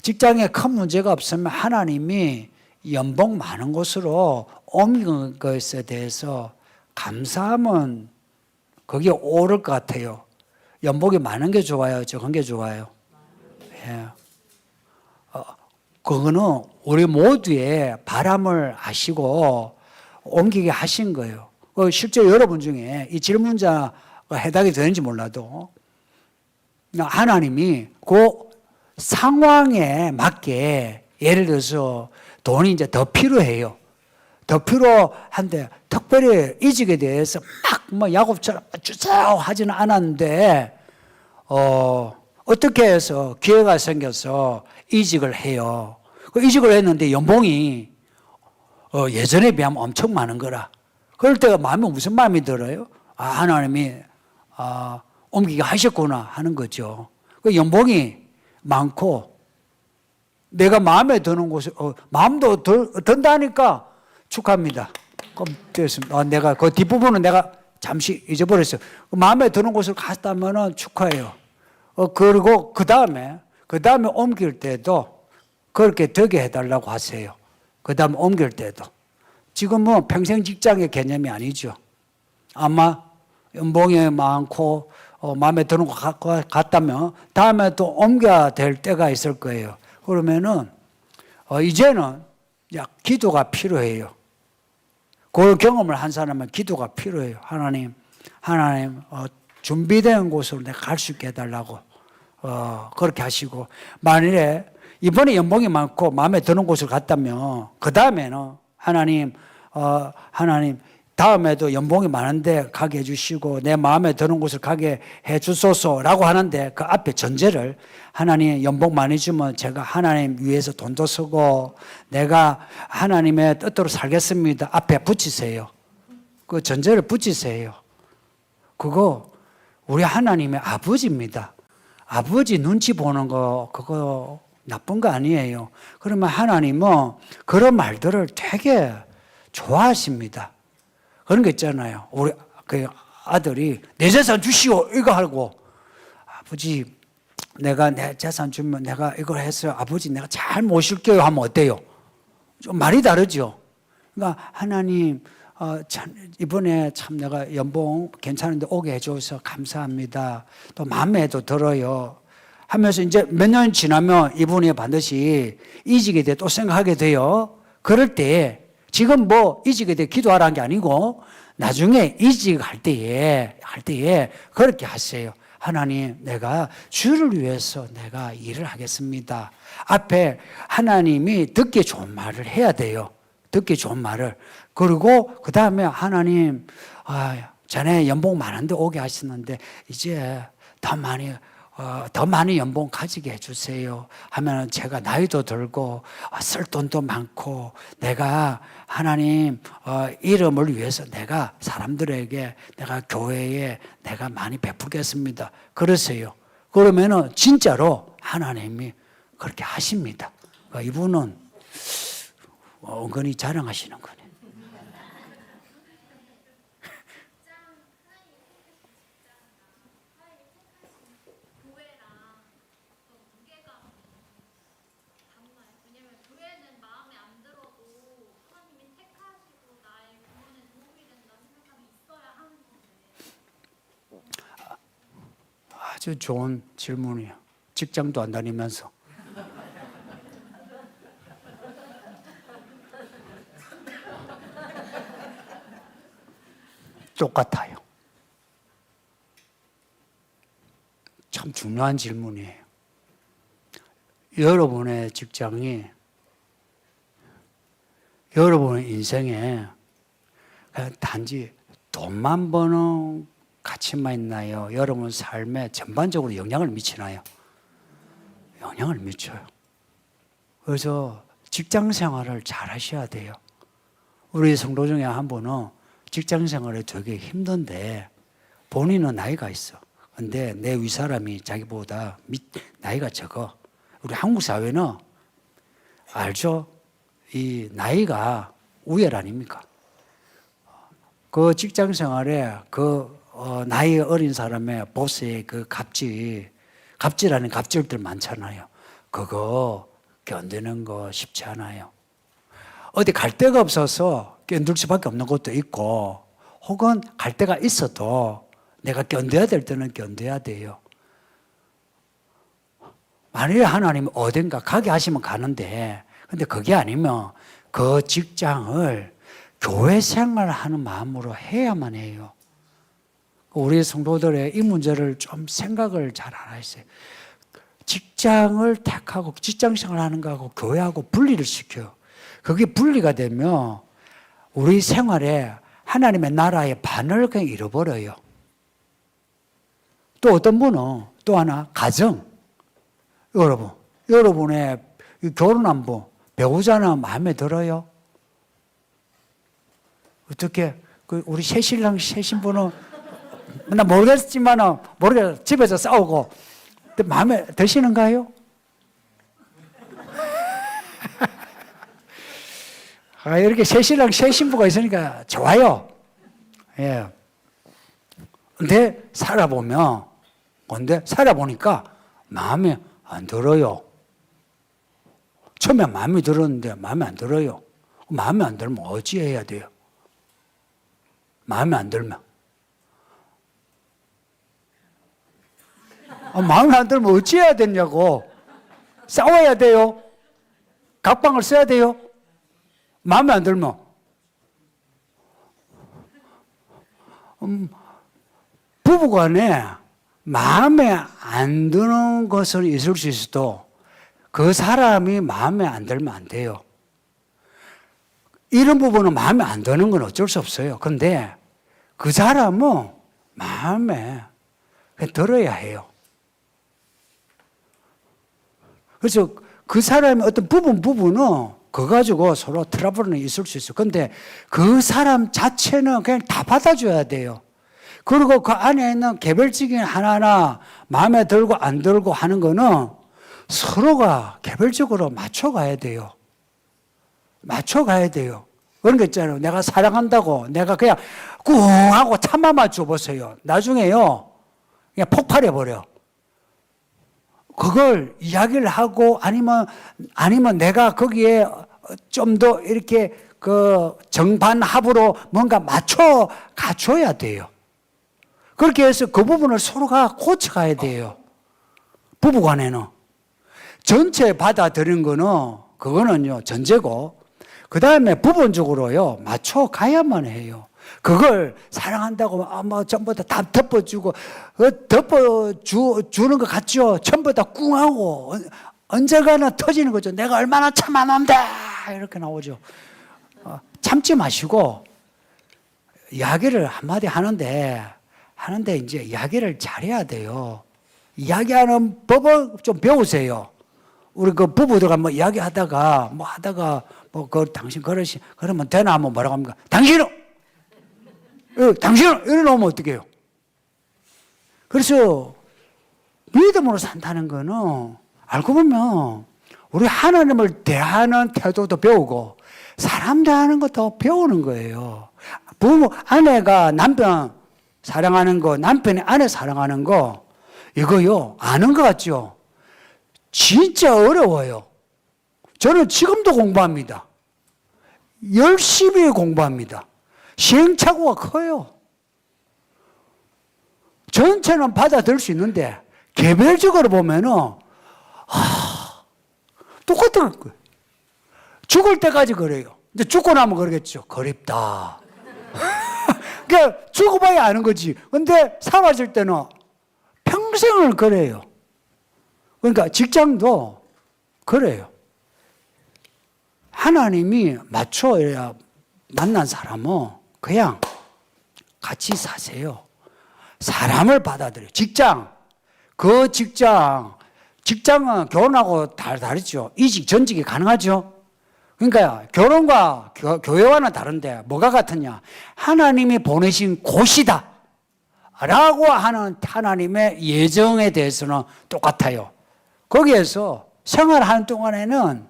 직장에 큰 문제가 없으면 하나님이 연봉 많은 곳으로 옮긴 것에 대해서 감사하면 그게 옳을 것 같아요. 연봉이 많은 게 좋아요? 적은 게 좋아요? 예. 그거는 우리 모두의 바람을 아시고 옮기게 하신 거예요. 실제 여러분 중에 이 질문자가 해당이 되는지 몰라도 하나님이 그 상황에 맞게 예를 들어서 돈이 이제 더 필요해요. 더 필요한데 특별히 이직에 대해서 막 뭐 야곱처럼 주세요 하지는 않았는데 어떻게 해서 기회가 생겨서 이직을 해요. 그 이직을 했는데 연봉이 예전에 비하면 엄청 많은 거라. 그럴 때가 마음에 무슨 마음이 들어요? 아, 하나님이 옮기게 하셨구나 하는 거죠. 그 연봉이 많고 내가 마음에 드는 곳에 마음도 든다니까 축하합니다. 그럼 됐습니다. 내가 그 뒷부분은 내가 잠시 잊어버렸어요. 마음에 드는 곳을 갔다면은 축하해요. 그리고 그 다음에 옮길 때도 그렇게 되게 해달라고 하세요. 그 다음에 옮길 때도. 지금은 평생 직장의 개념이 아니죠. 아마 연봉이 많고 마음에 드는 것 같다면 다음에 또 옮겨야 될 때가 있을 거예요. 그러면은 이제는 기도가 필요해요. 그 경험을 한 사람은 기도가 필요해요. 하나님 준비된 곳으로 내가 갈 수 있게 해달라고 그렇게 하시고 만일에 이번에 연봉이 많고 마음에 드는 곳을 갔다면 그 다음에는 하나님 다음에도 연봉이 많은데 가게 해주시고 내 마음에 드는 곳을 가게 해주소서라고 하는데 그 앞에 전제를 하나님 연봉 많이 주면 제가 하나님 위해서 돈도 쓰고 내가 하나님의 뜻대로 살겠습니다. 앞에 붙이세요. 그 전제를 붙이세요. 그거 우리 하나님의 아버지입니다. 아버지 눈치 보는 거 그거 나쁜 거 아니에요. 그러면 하나님은 그런 말들을 되게 좋아하십니다. 그런 거 있잖아요. 우리 그 아들이 내 재산 주시오 이거 하고 아버지 내가 내 재산 주면 내가 이걸 해서 아버지 내가 잘 모실게요 하면 어때요? 좀 말이 다르죠. 그러니까 하나님 이번에 참 내가 연봉 괜찮은데 오게 해줘서 감사합니다. 또 마음에도 들어요. 하면서 이제 몇 년 지나면 이분이 반드시 이직에 대해 또 생각하게 돼요. 그럴 때 지금 뭐 이직에 대해 기도하라는 게 아니고 나중에 이직할 때에 그렇게 하세요. 하나님 내가 주를 위해서 내가 일을 하겠습니다. 앞에 하나님이 듣기 좋은 말을 해야 돼요. 듣기 좋은 말을. 그리고 그 다음에 하나님 전에 연봉 많은데 오게 하시는데 이제 더 많이 연봉 가지게 해주세요 하면 제가 나이도 들고 쓸 돈도 많고 내가 하나님 이름을 위해서 내가 사람들에게 내가 교회에 내가 많이 베푸겠습니다. 그러세요. 그러면은 진짜로 하나님이 그렇게 하십니다. 이분은 은근히 자랑하시는 거네. 아주 좋은 질문이에요. 직장도 안 다니면서. 똑같아요. 참 중요한 질문이에요. 여러분의 직장이 여러분의 인생에 그냥 단지 돈만 버는 가치만 있나요? 여러분 삶에 전반적으로 영향을 미치나요? 영향을 미쳐요. 그래서 직장 생활을 잘 하셔야 돼요. 우리 성도 중에 한 분은 직장 생활이 되게 힘든데 본인은 나이가 있어. 근데 내 윗사람이 자기보다 나이가 적어. 우리 한국 사회는 알죠? 이 나이가 우열 아닙니까? 그 직장 생활에 그 나이 어린 사람의 보스의 그 갑질 아닌 갑질들 많잖아요. 그거 견디는 거 쉽지 않아요. 어디 갈 데가 없어서 견딜 수밖에 없는 것도 있고, 혹은 갈 데가 있어도 내가 견뎌야 될 때는 견뎌야 돼요. 만일에 하나님이 어딘가 가게 하시면 가는데, 근데 그게 아니면 그 직장을 교회 생활하는 마음으로 해야만 해요. 우리 성도들의 이 문제를 좀 생각을 잘 안 하세요. 직장을 택하고 직장 생활하는 거하고 교회하고 분리를 시켜요. 그게 분리가 되면 우리 생활에 하나님의 나라의 반을 그냥 잃어버려요. 또 어떤 분은 또 하나 가정. 여러분의 결혼한 분, 배우자는 마음에 들어요? 어떻게 우리 새 신랑 새 신부는 나 모르겠지만은 집에서 싸우고 마음에 드시는가요? 이렇게 새 신랑 새 신부가 있으니까 좋아요. 예. 근데 살아보니까 마음에 안 들어요. 처음에 마음에 들었는데 마음에 안 들어요. 마음에 안 들면 어찌해야 돼요? 마음에 안 들면. 마음에 안 들면 어찌해야 되냐고. 싸워야 돼요? 각방을 써야 돼요? 마음에 안 들면. 부부간에 마음에 안 드는 것은 있을 수 있어도 그 사람이 마음에 안 들면 안 돼요. 이런 부분은 마음에 안 드는 건 어쩔 수 없어요. 그런데 그 사람은 마음에 들어야 해요. 그래서 그 사람의 어떤 부분은 그거 가지고 서로 트러블은 있을 수 있어요. 그런데 그 사람 자체는 그냥 다 받아줘야 돼요. 그리고 그 안에 있는 개별적인 하나하나 마음에 들고 안 들고 하는 거는 서로가 개별적으로 맞춰가야 돼요. 맞춰가야 돼요. 그런 거 있잖아요. 내가 사랑한다고 내가 그냥 꾹 하고 참아만 줘보세요. 나중에요. 그냥 폭발해버려. 그걸 이야기를 하고 아니면 내가 거기에 좀 더 이렇게 그 정반합으로 뭔가 맞춰 갖춰야 돼요. 그렇게 해서 그 부분을 서로가 고쳐가야 돼요. 부부간에는. 전체 받아들인 거는 그거는요 전제고, 그 다음에 부분적으로요 맞춰가야만 해요. 그걸 사랑한다고 뭐 전부 다 덮어주고 덮어주는 것 같죠. 전부 다 꿍하고 언젠가는 터지는 거죠. 내가 얼마나 참아놓은데 이렇게 나오죠. 참지 마시고 이야기를 한마디 하는데 이제 이야기를 잘해야 돼요. 이야기하는 법을 좀 배우세요. 우리 그 부부들과 뭐 이야기하다가 당신 그러면 되나 하면 뭐라고 합니까? 당신은 이러면 어떻게 해요? 그래서 믿음으로 산다는 거는 알고 보면 우리 하나님을 대하는 태도도 배우고 사람 대하는 것도 배우는 거예요. 아내가 남편 사랑하는 거, 남편이 아내 사랑하는 거, 이거요, 아는 것 같죠? 진짜 어려워요. 저는 지금도 공부합니다. 열심히 공부합니다. 시행착오가 커요. 전체는 받아들일 수 있는데, 개별적으로 보면은, 똑같은 거예요. 죽을 때까지 그래요. 이제 죽고 나면 그러겠죠. 그립다. 그러니까 죽어봐야 아는 거지. 근데 사라질 때는 평생을 그래요. 그러니까 직장도 그래요. 하나님이 맞춰야 만난 사람은 그냥 같이 사세요. 사람을 받아들여요. 직장은 결혼하고 다르죠. 이직, 전직이 가능하죠. 그러니까 결혼과 교회와는 다른데 뭐가 같으냐? 하나님이 보내신 곳이다 라고 하는 하나님의 예정에 대해서는 똑같아요. 거기에서 생활하는 동안에는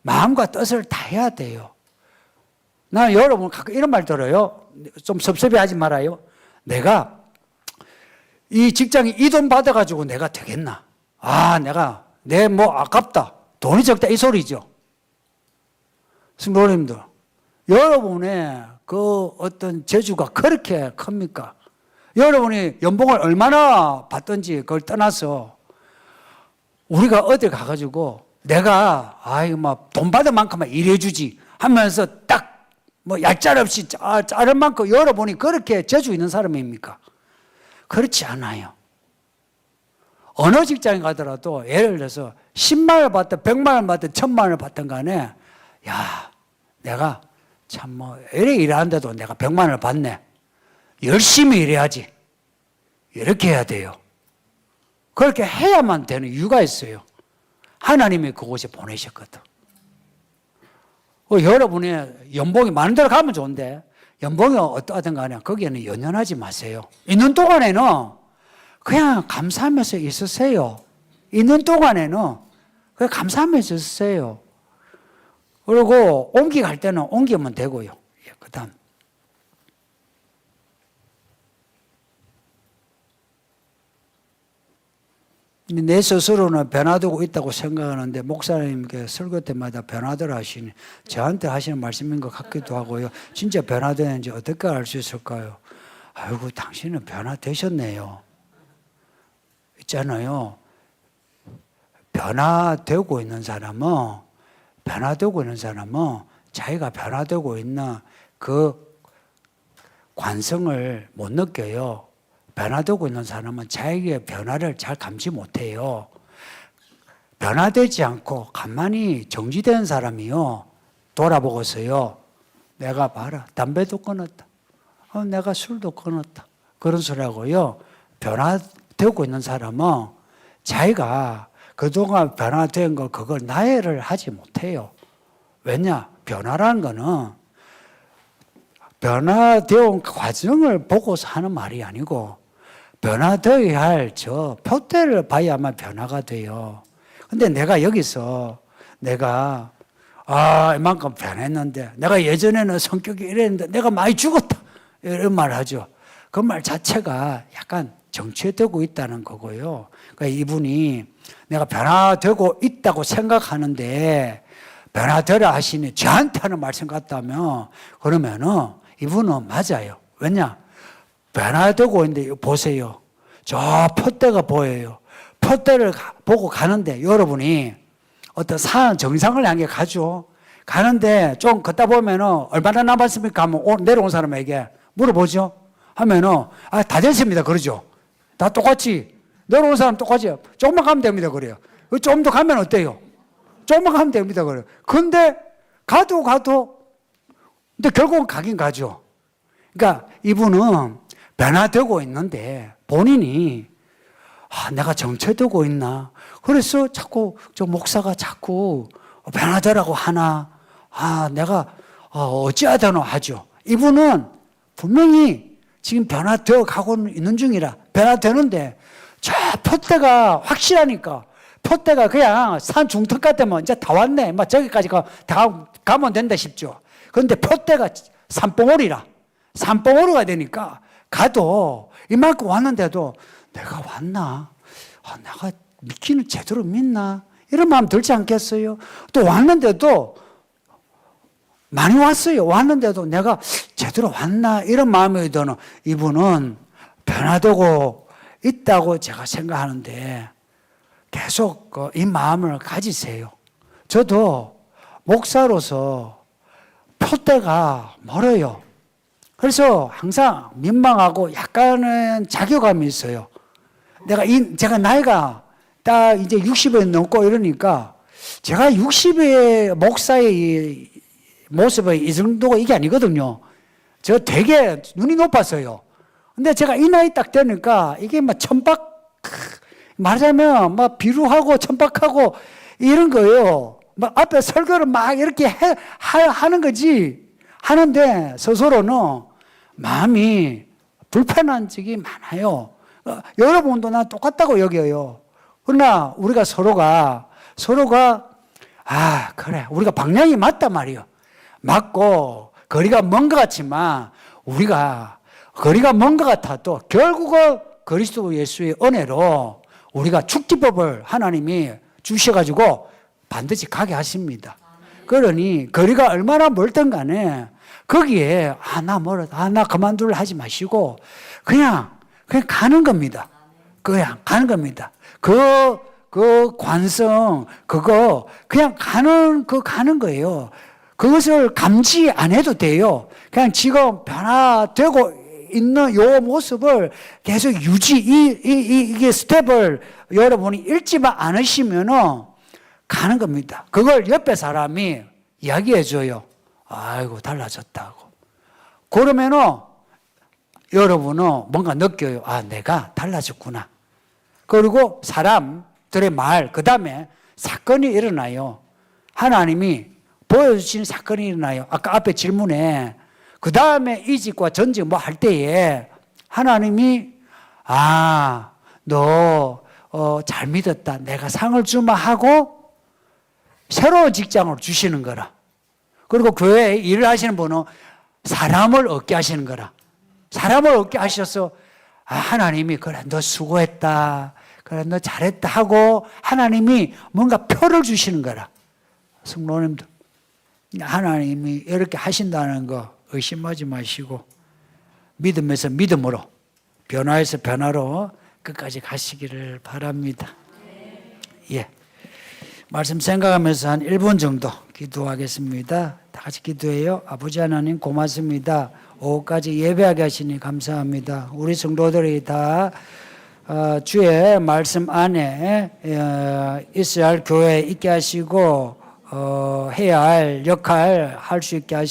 마음과 뜻을 다해야 돼요. 나 여러분 가끔 이런 말 들어요. 좀 섭섭해하지 말아요. 내가 이 직장이 이 돈 받아가지고 내가 되겠나? 내 뭐 아깝다. 돈이 적다. 이 소리죠. 성도님들, 여러분의 그 어떤 재주가 그렇게 큽니까? 여러분이 연봉을 얼마나 받든지 그걸 떠나서 우리가 어디 가가지고 내가 돈 받은 만큼만 일해주지 하면서 딱 뭐 얄짤없이 자를 만큼 여러분이 그렇게 재주 있는 사람입니까? 그렇지 않아요. 어느 직장에 가더라도 예를 들어서 10만 원 받든 100만 원 받든 1000만 원을 받든 간에 내가 참 이래 일하는데도 내가 100만 원을 받네. 열심히 일해야지. 이렇게 해야 돼요. 그렇게 해야만 되는 이유가 있어요. 하나님이 그곳에 보내셨거든. 여러분의 연봉이 많은 데로 가면 좋은데 연봉이 어떠하든 간에 거기에는 연연하지 마세요. 있는 동안에는 그냥 감사하면서 있으세요. 있는 동안에는 그냥 감사하면서 있으세요. 그리고 옮기갈 때는 옮기면 되고요. 그 다음. 내 스스로는 변화되고 있다고 생각하는데 목사님께 설교 때마다 변화들 하시니 저한테 하시는 말씀인 것 같기도 하고요. 진짜 변화되는지 어떻게 알 수 있을까요? 아이고 당신은 변화되셨네요. 있잖아요. 변화되고 있는 사람은 자기가 변화되고 있는 그 관성을 못 느껴요. 변화되고 있는 사람은 자기의 변화를 잘 감지 못해요. 변화되지 않고 가만히 정지된 사람이요. 돌아보고서요. 내가 봐라. 담배도 끊었다. 내가 술도 끊었다. 그런 소리하고요. 변화되고 있는 사람은 자기가 그동안 변화된 거 그걸 나열을 하지 못해요. 왜냐? 변화라는 거는 변화되어 과정을 보고서 하는 말이 아니고 변화되어야 할 저 표대를 봐야만 변화가 돼요. 근데 내가 여기서 내가 이만큼 변했는데 내가 예전에는 성격이 이랬는데 내가 많이 죽었다 이런 말 하죠. 그 말 자체가 약간 정체되고 있다는 거고요. 그러니까 이분이 내가 변화되고 있다고 생각하는데 변화되라 하시니 저한테 하는 말씀 같다면 그러면은 이분은 맞아요. 왜냐? 변화되고 있는데 보세요. 저 푯대가 보여요. 푯대를 보고 가는데 여러분이 어떤 산 정상을 향해 가죠. 가는데 좀 걷다 보면은 얼마나 남았습니까? 하면 내려온 사람에게 물어보죠. 하면은 다 됐습니다. 그러죠. 다 똑같이 내려온 사람 똑같이 조금만 가면 됩니다. 그래요. 좀 더 가면 어때요? 조금만 가면 됩니다. 그래요. 근데 가도 근데 결국은 가긴 가죠. 그러니까 이분은 변화되고 있는데 본인이 내가 정체되고 있나? 그래서 자꾸 저 목사가 자꾸 변화되라고 하나? 내가 어찌하다노 하죠. 이분은 분명히 지금 변화되어 가고 있는 중이라 변화되는데 저 푯대가 확실하니까 푯대가 그냥 산 중턱 같으면 이제 다 왔네. 저기까지 가면 된다 싶죠. 그런데 푯대가 산봉우리가 되니까 가도 이만큼 왔는데도 내가 왔나? 내가 믿기는 제대로 믿나? 이런 마음 들지 않겠어요? 또 왔는데도 많이 왔어요. 왔는데도 내가 제대로 왔나? 이런 마음이 드는 이분은 변화되고 있다고 제가 생각하는데 계속 이 마음을 가지세요. 저도 목사로서 표대가 멀어요. 그래서 항상 민망하고 약간은 자괴감이 있어요. 제가 나이가 딱 이제 60에 넘고 이러니까 제가 60의 목사의 모습의 이 정도가 이게 아니거든요. 저 되게 눈이 높았어요. 근데 제가 이 나이 딱 되니까 이게 말하자면 비루하고 천박하고 이런 거예요. 앞에 설교를 막 이렇게 하는 거지. 하는데 스스로는 마음이 불편한 적이 많아요. 여러분도 난 똑같다고 여겨요. 그러나 우리가 서로가 그래 우리가 방향이 맞단 말이에요. 맞고 거리가 먼 것 같지만 우리가 거리가 먼 것 같아도 결국은 그리스도 예수의 은혜로 우리가 축지법을 하나님이 주셔가지고 반드시 가게 하십니다. 그러니 거리가 얼마나 멀든 간에 거기에 나 멀었다, 나 그만둘 하지 마시고 그냥 가는 겁니다. 그냥 가는 겁니다. 그 관성 그거 그냥 가는 거예요. 그것을 감지 안 해도 돼요. 그냥 지금 변화되고 있는 요 모습을 계속 이게 스텝을 여러분이 읽지만 않으시면은 가는 겁니다. 그걸 옆에 사람이 이야기해 줘요. 아이고, 달라졌다고. 그러면은 여러분은 뭔가 느껴요. 내가 달라졌구나. 그리고 사람들의 말, 그 다음에 사건이 일어나요. 하나님이 보여주신 사건이 일어나요. 아까 앞에 질문에 그 다음에 이직과 전직 뭐 할 때에 하나님이 너 잘 믿었다. 내가 상을 주마 하고 새로운 직장을 주시는 거라. 그리고 교회에 일을 하시는 분은 사람을 얻게 하시는 거라. 사람을 얻게 하셔서 하나님이 그래 너 수고했다. 그래 너 잘했다 하고 하나님이 뭔가 표를 주시는 거라. 성도님들 하나님이 이렇게 하신다는 거 의심하지 마시고 믿음에서 믿음으로 변화에서 변화로 끝까지 가시기를 바랍니다. 예. 말씀 생각하면서 한 1분 정도 기도하겠습니다. 다 같이 기도해요. 아버지 하나님 고맙습니다. 오후까지 예배하게 하시니 감사합니다. 우리 성도들이 다 주의 말씀 안에 있어야 할 교회에 있게 하시고 해야 할 역할 할 수 있게 하시고